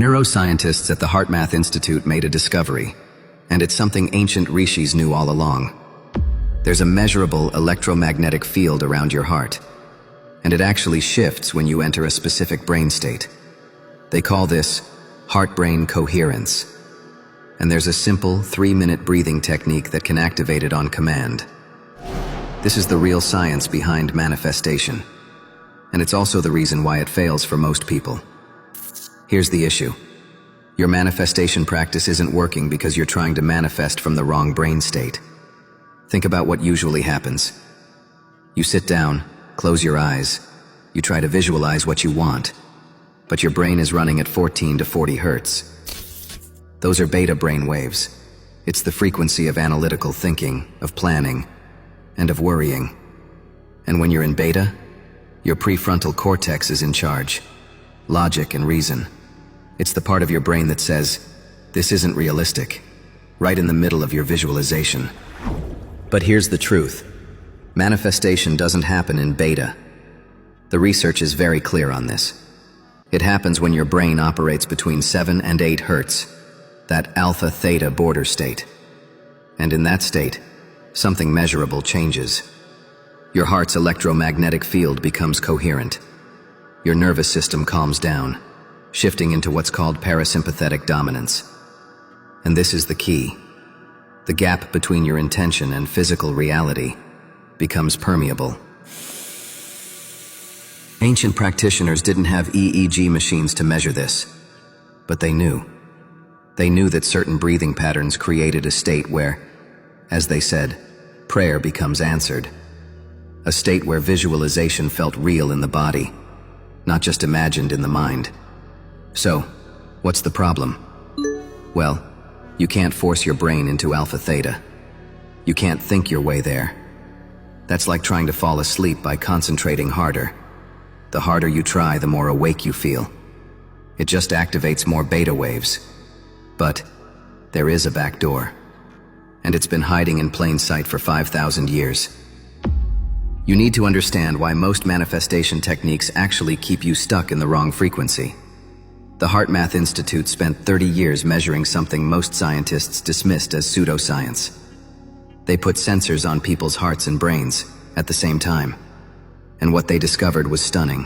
Neuroscientists at the HeartMath Institute made a discovery, and it's something ancient rishis knew all along. There's a measurable electromagnetic field around your heart, and it actually shifts when you enter a specific brain state. They call this heart-brain coherence, and there's a simple 3-minute breathing technique that can activate it on command. This is the real science behind manifestation, and it's also the reason why it fails for most people. Here's the issue. Your manifestation practice isn't working because you're trying to manifest from the wrong brain state. Think about what usually happens. You sit down, close your eyes, you try to visualize what you want, but your brain is running at 14 to 40 hertz. Those are beta brain waves. It's the frequency of analytical thinking, of planning, and of worrying. And when you're in beta, your prefrontal cortex is in charge. Logic and reason. It's the part of your brain that says, this isn't realistic, right in the middle of your visualization. But here's the truth. Manifestation doesn't happen in beta. The research is very clear on this. It happens when your brain operates between 7 and 8 hertz, that alpha-theta border state. And in that state, something measurable changes. Your heart's electromagnetic field becomes coherent. Your nervous system calms down, shifting into what's called parasympathetic dominance. And this is the key. The gap between your intention and physical reality becomes permeable. Ancient practitioners didn't have EEG machines to measure this, but they knew. They knew that certain breathing patterns created a state where, as they said, prayer becomes answered. A state where visualization felt real in the body, not just imagined in the mind. So, what's the problem? Well, you can't force your brain into alpha-theta. You can't think your way there. That's like trying to fall asleep by concentrating harder. The harder you try, the more awake you feel. It just activates more beta waves. But there is a back door, and it's been hiding in plain sight for 5,000 years. You need to understand why most manifestation techniques actually keep you stuck in the wrong frequency. The HeartMath Institute spent 30 years measuring something most scientists dismissed as pseudoscience. They put sensors on people's hearts and brains at the same time, and what they discovered was stunning.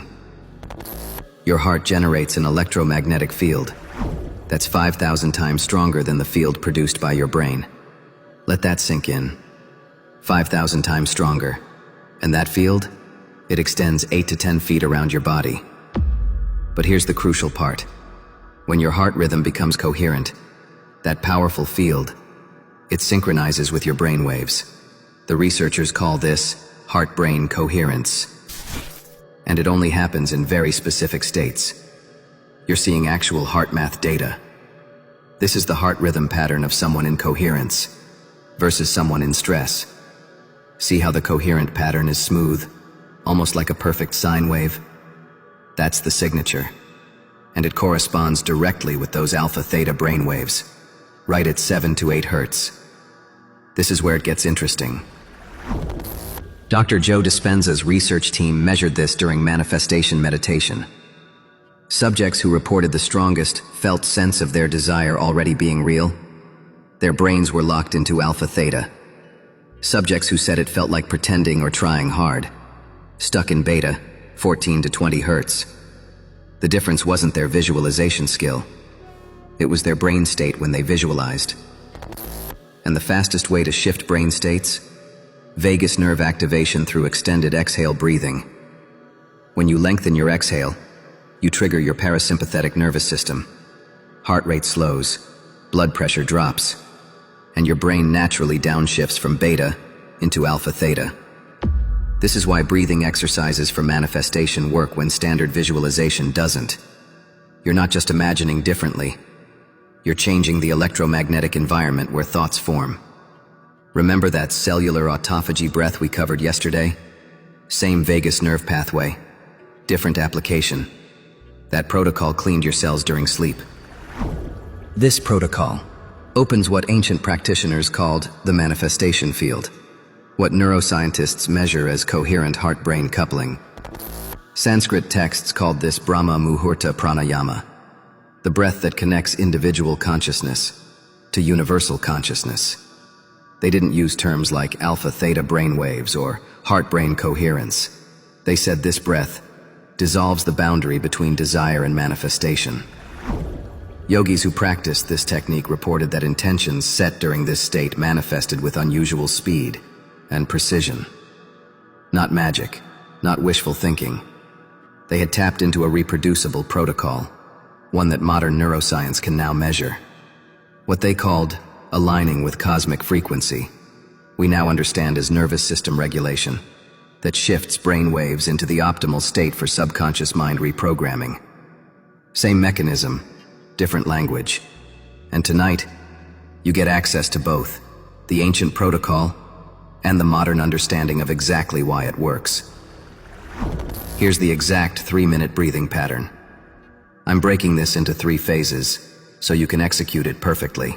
Your heart generates an electromagnetic field that's 5,000 times stronger than the field produced by your brain. Let that sink in. 5,000 times stronger. And that field? It extends 8 to 10 feet around your body. But here's the crucial part. When your heart rhythm becomes coherent, that powerful field, it synchronizes with your brain waves. The researchers call this heart-brain coherence. And it only happens in very specific states. You're seeing actual HeartMath data. This is the heart rhythm pattern of someone in coherence versus someone in stress. See how the coherent pattern is smooth, almost like a perfect sine wave? That's the signature. And it corresponds directly with those alpha-theta brainwaves, right at 7 to 8 hertz. This is where it gets interesting. Dr. Joe Dispenza's research team measured this during manifestation meditation. Subjects who reported the strongest felt sense of their desire already being real. Their brains were locked into alpha-theta. Subjects who said it felt like pretending or trying hard, stuck in beta, 14 to 20 hertz. The difference wasn't their visualization skill. It was their brain state when they visualized. And the fastest way to shift brain states? Vagus nerve activation through extended exhale breathing. When you lengthen your exhale, you trigger your parasympathetic nervous system. Heart rate slows, blood pressure drops, and your brain naturally downshifts from beta into alpha-theta. This is why breathing exercises for manifestation work when standard visualization doesn't. You're not just imagining differently. You're changing the electromagnetic environment where thoughts form. Remember that cellular autophagy breath we covered yesterday? Same vagus nerve pathway, different application. That protocol cleaned your cells during sleep. This protocol opens what ancient practitioners called the manifestation field, what neuroscientists measure as coherent heart-brain coupling. Sanskrit texts called this Brahma Muhurta Pranayama, the breath that connects individual consciousness to universal consciousness. They didn't use terms like alpha-theta brainwaves or heart-brain coherence. They said this breath dissolves the boundary between desire and manifestation. Yogis who practiced this technique reported that intentions set during this state manifested with unusual speed and precision. Not magic, not wishful thinking. They had tapped into a reproducible protocol, one that modern neuroscience can now measure. What they called aligning with cosmic frequency, we now understand as nervous system regulation that shifts brain waves into the optimal state for subconscious mind reprogramming. Same mechanism, different language. And tonight, you get access to both, the ancient protocol and the modern understanding of exactly why it works. Here's the exact 3-minute breathing pattern. I'm breaking this into 3 phases so you can execute it perfectly.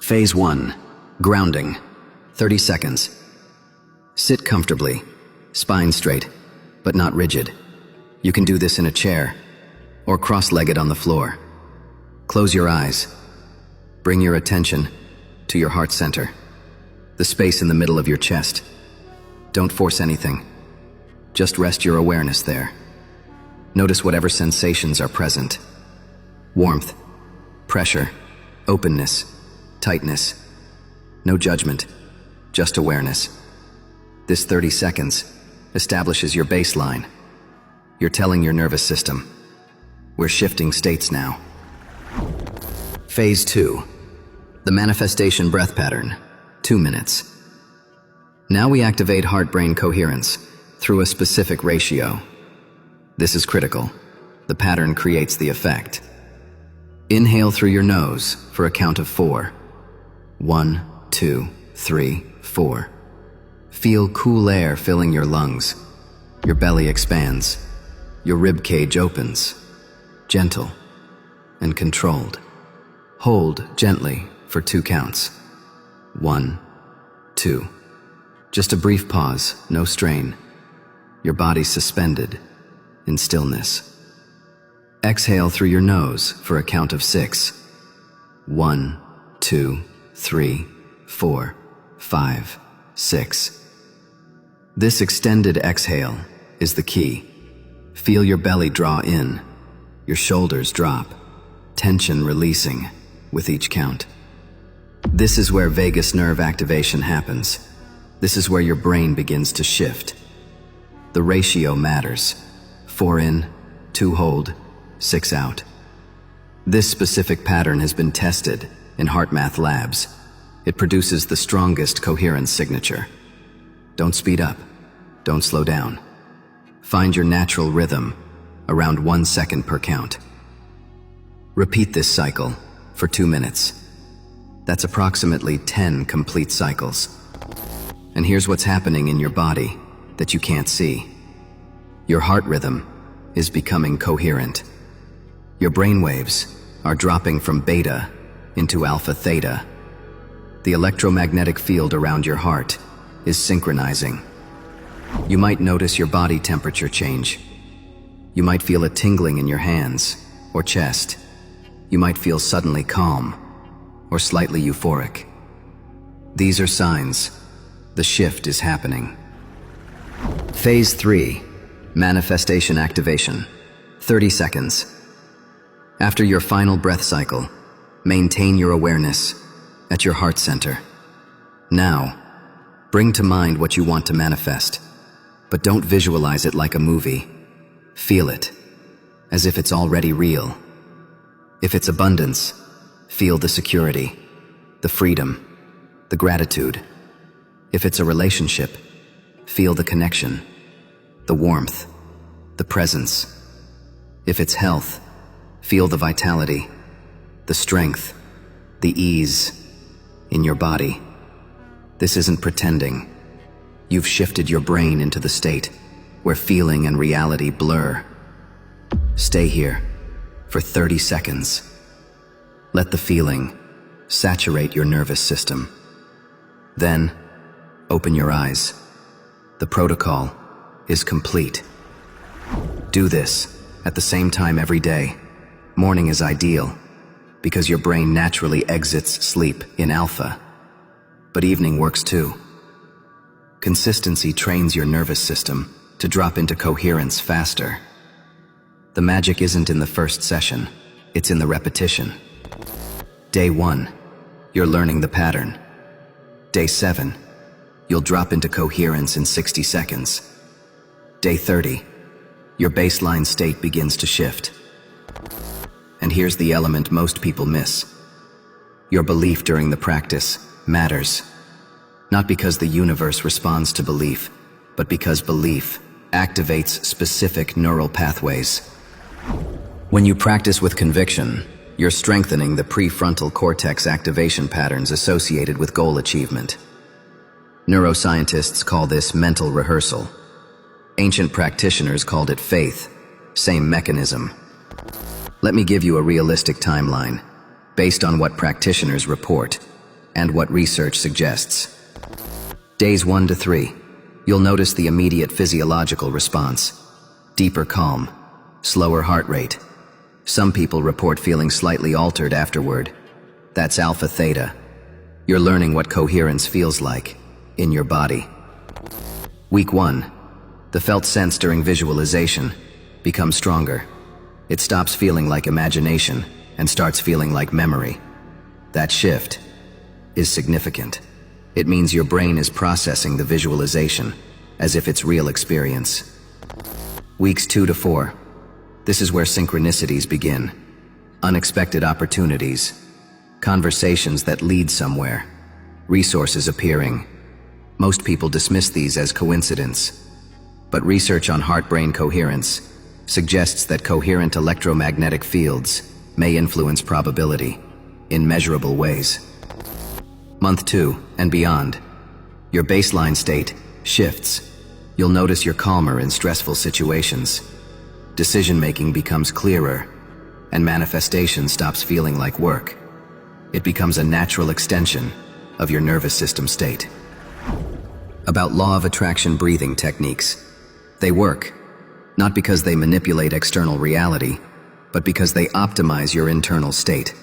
Phase 1, grounding, 30 seconds. Sit comfortably, spine straight, but not rigid. You can do this in a chair or cross-legged on the floor. Close your eyes. Bring your attention to your heart center, the space in the middle of your chest. Don't force anything. Just rest your awareness there. Notice whatever sensations are present. Warmth, pressure, openness, tightness. No judgment, just awareness. This 30 seconds establishes your baseline. You're telling your nervous system, we're shifting states now. Phase 2, the manifestation breath pattern, 2 minutes. Now we activate heart-brain coherence through a specific ratio. This is critical. The pattern creates the effect. Inhale through your nose for a count of 4. 1, 2, 3, 4. Feel cool air filling your lungs. Your belly expands. Your rib cage opens. Gentle and controlled. Hold gently for 2 counts. 1, 2. Just a brief pause, no strain. Your body suspended in stillness. Exhale through your nose for a count of 6. 1, 2, 3, 4, 5, 6. This extended exhale is the key. Feel your belly draw in, your shoulders drop, tension releasing with each count. This is where vagus nerve activation happens. This is where your brain begins to shift. The ratio matters. 4 in, 2 hold, 6 out. This specific pattern has been tested in HeartMath labs. It produces the strongest coherence signature. Don't speed up. Don't slow down. Find your natural rhythm, around 1 second per count. Repeat this cycle for 2 minutes. That's approximately 10 complete cycles. And here's what's happening in your body that you can't see. Your heart rhythm is becoming coherent. Your brain waves are dropping from beta into alpha theta. The electromagnetic field around your heart is synchronizing. You might notice your body temperature change. You might feel a tingling in your hands or chest. You might feel suddenly calm or slightly euphoric. These are signs the shift is happening. Phase 3, manifestation activation, 30 seconds. After your final breath cycle, maintain your awareness at your heart center. Now, bring to mind what you want to manifest, but don't visualize it like a movie. Feel it, as if it's already real. If it's abundance, feel the security, the freedom, the gratitude. If it's a relationship, feel the connection, the warmth, the presence. If it's health, feel the vitality, the strength, the ease in your body. This isn't pretending. You've shifted your brain into the state where feeling and reality blur. Stay here for 30 seconds. Let the feeling saturate your nervous system. Then, open your eyes. The protocol is complete. Do this at the same time every day. Morning is ideal because your brain naturally exits sleep in alpha. But evening works too. Consistency trains your nervous system to drop into coherence faster. The magic isn't in the first session, it's in the repetition. Day 1, you're learning the pattern. Day 7, you'll drop into coherence in 60 seconds. Day 30, your baseline state begins to shift. And here's the element most people miss. Your belief during the practice matters. Not because the universe responds to belief, but because belief activates specific neural pathways. When you practice with conviction, you're strengthening the prefrontal cortex activation patterns associated with goal achievement. Neuroscientists call this mental rehearsal. Ancient practitioners called it faith, same mechanism. Let me give you a realistic timeline, based on what practitioners report and what research suggests. Days 1 to 3, you'll notice the immediate physiological response. Deeper calm, slower heart rate. Some people report feeling slightly altered afterward. That's alpha theta. You're learning what coherence feels like in your body. Week 1, the felt sense during visualization becomes stronger. It stops feeling like imagination and starts feeling like memory. That shift is significant. It means your brain is processing the visualization as if it's real experience. Weeks 2 to 4, this is where synchronicities begin. Unexpected opportunities, conversations that lead somewhere, resources appearing. Most people dismiss these as coincidence, but research on heart-brain coherence suggests that coherent electromagnetic fields may influence probability in measurable ways. Month 2 and beyond, your baseline state shifts. You'll notice you're calmer in stressful situations. Decision-making becomes clearer, and manifestation stops feeling like work. It becomes a natural extension of your nervous system state. About law of attraction breathing techniques. They work, not because they manipulate external reality, but because they optimize your internal state.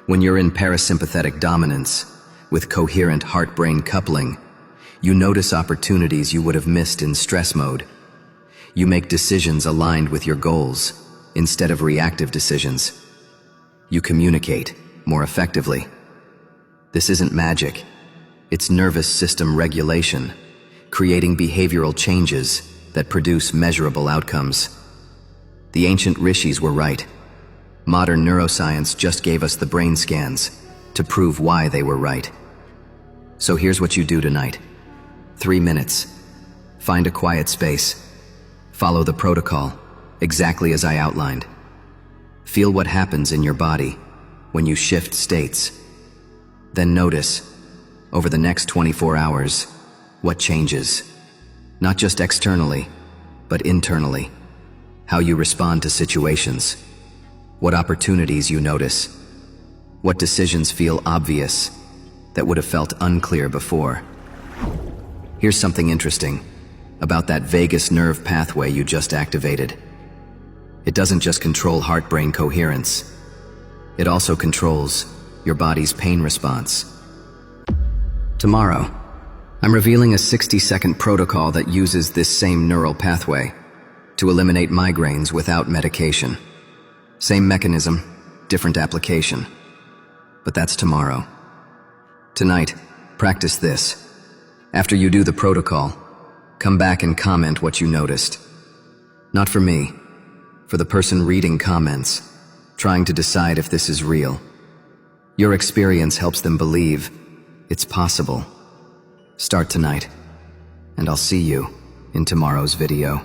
When you're in parasympathetic dominance, with coherent heart-brain coupling, you notice opportunities you would have missed in stress mode. You make decisions aligned with your goals instead of reactive decisions. You communicate more effectively. This isn't magic. It's nervous system regulation, creating behavioral changes that produce measurable outcomes. The ancient rishis were right. Modern neuroscience just gave us the brain scans to prove why they were right. So here's what you do tonight. 3 minutes. Find a quiet space. Follow the protocol, exactly as I outlined. Feel what happens in your body when you shift states. Then notice, over the next 24 hours, what changes. Not just externally, but internally. How you respond to situations. What opportunities you notice. What decisions feel obvious that would have felt unclear before. Here's something interesting about that vagus nerve pathway you just activated. It doesn't just control heart-brain coherence. It also controls your body's pain response. Tomorrow, I'm revealing a 60-second protocol that uses this same neural pathway to eliminate migraines without medication. Same mechanism, different application. But that's tomorrow. Tonight, practice this. After you do the protocol, come back and comment what you noticed. Not for me, for the person reading comments, trying to decide if this is real. Your experience helps them believe it's possible. Start tonight, and I'll see you in tomorrow's video.